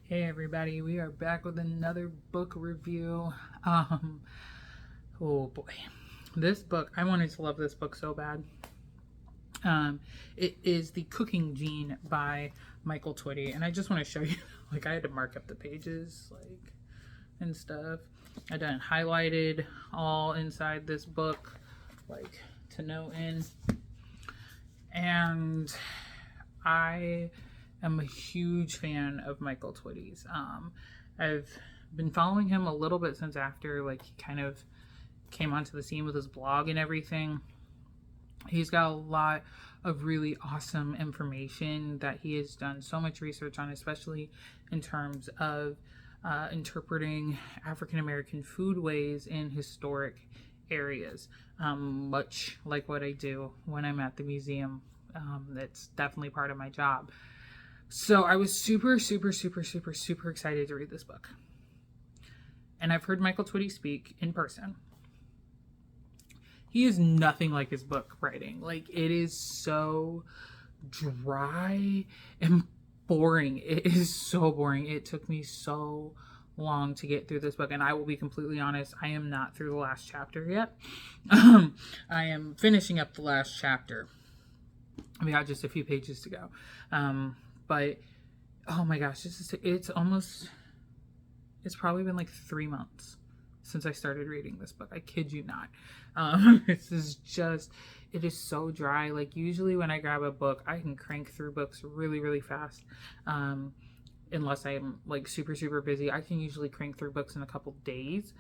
Hey everybody, we are back with another book review. Oh boy, this book, I wanted to love this book so bad. It is The Cooking Gene by Michael Twitty, and I just want to show you, like, I had to mark up the pages, like, and stuff. I done highlighted all inside this book, like, to no end. And I am a huge fan of Michael Twitty's. I've been following him a little bit since after, like, he kind of came onto the scene with his blog and everything. He's got a lot of really awesome information that he has done so much research on, especially in terms of interpreting African American foodways in historic areas, much like what I do when I'm at the museum. That's definitely part of my job. So I was super excited to read this book. And I've heard Michael Twitty speak in person. He is nothing like his book writing. Like, it is so dry and boring. It is so boring. It took me so long to get through this book, and I will be completely honest, I am not through the last chapter yet. I am finishing up the last chapter. We got just a few pages to go. But oh my gosh, it's probably been like 3 months since I started reading this book. I kid you not. It is so dry. Like, usually when I grab a book, I can crank through books really fast. Unless I'm like super busy, I can usually crank through books in a couple days,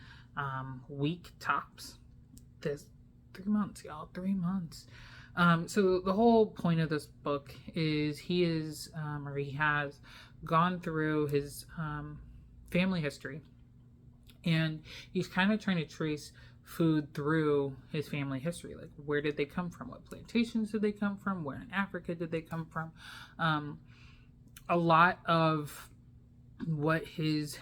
week tops. This 3 months, y'all, 3 months. So the whole point of this book is he has gone through his family history, and he's kind of trying to trace food through his family history. Like, where did they come from? What plantations did they come from? Where in Africa did they come from? A lot of what his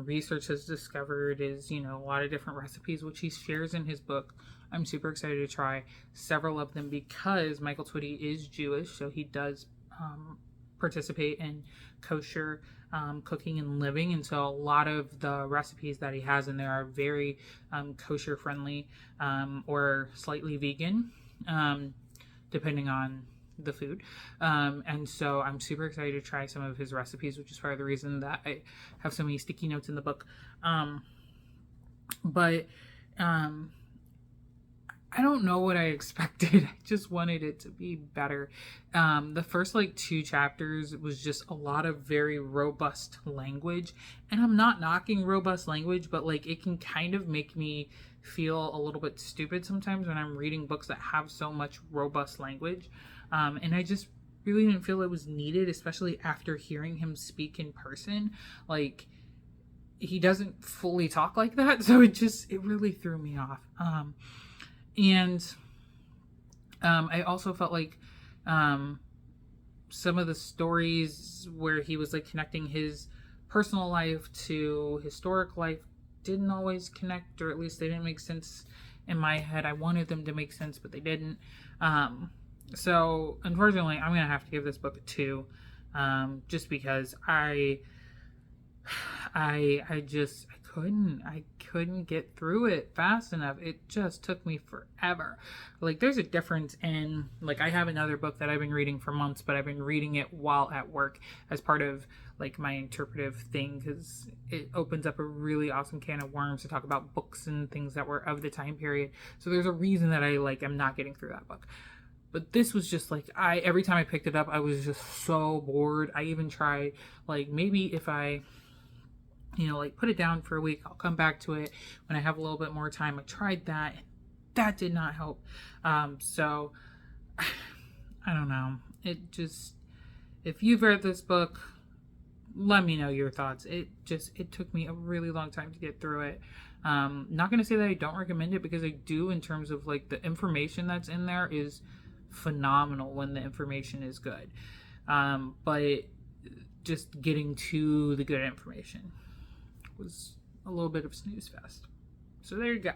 research has discovered is, a lot of different recipes, which he shares in his book. I'm super excited to try several of them because Michael Twitty is Jewish, so he does participate in kosher cooking and living, and so a lot of the recipes that he has in there are very kosher friendly or slightly vegan, depending on the food. And so I'm super excited to try some of his recipes, which is part of the reason that I have so many sticky notes in the book. But I don't know what I expected. I just wanted it to be better. The first 2 chapters was just a lot of very robust language, and I'm not knocking robust language, but it can kind of make me feel a little bit stupid sometimes when I'm reading books that have so much robust language. And I just really didn't feel it was needed, especially after hearing him speak in person. He doesn't fully talk like that, so it really threw me off. I also felt like some of the stories where he was connecting his personal life to historic life didn't always connect, or at least they didn't make sense in my head. I wanted them to make sense, but they didn't. So unfortunately, I'm gonna have to give this book a 2, just because I couldn't get through it fast enough. It just took me forever. There's a difference in, I have another book that I've been reading for months, but I've been reading it while at work as part of my interpretive thing, because it opens up a really awesome can of worms to talk about books and things that were of the time period. So there's a reason that I am not getting through that book. But this was just every time I picked it up, I was just so bored. I even tried, maybe if I put it down for a week, I'll come back to it when I have a little bit more time. I tried that, and that did not help. So I don't know. If you've read this book, let me know your thoughts. It took me a really long time to get through it. Not going to say that I don't recommend it, because I do, in terms of the information that's in there is phenomenal when the information is good. But just getting to the good information was a little bit of a snooze fest. So there you go.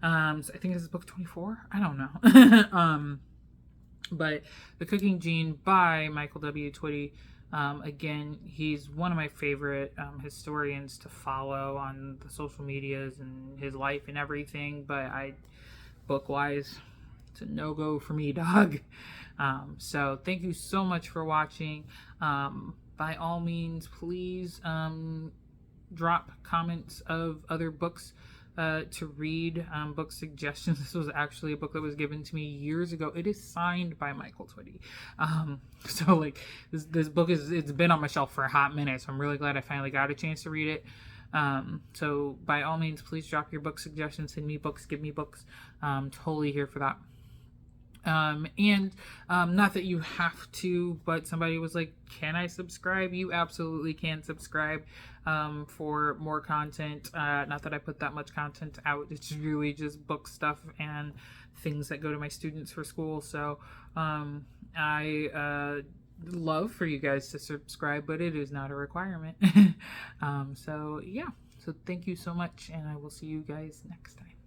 So I think this is book 24. I don't know. But The Cooking Gene by Michael W. Twitty Again, he's one of my favorite historians to follow on the social medias and his life and everything, but book wise, it's a no-go for me, dog. So thank you so much for watching. By all means, please drop comments of other books to read, book suggestions. This was actually a book that was given to me years ago. It is signed by Michael Twitty. So like this book it's been on my shelf for a hot minute, so I'm really glad I finally got a chance to read it. So by all means, please drop your book suggestions, send me books, give me books. Totally here for that. Not that you have to, but somebody was like, can I subscribe? You absolutely can subscribe for more content. Not that I put that much content out. It's really just book stuff and things that go to my students for school. So I love for you guys to subscribe, but it is not a requirement. So yeah, so thank you so much, and I will see you guys next time.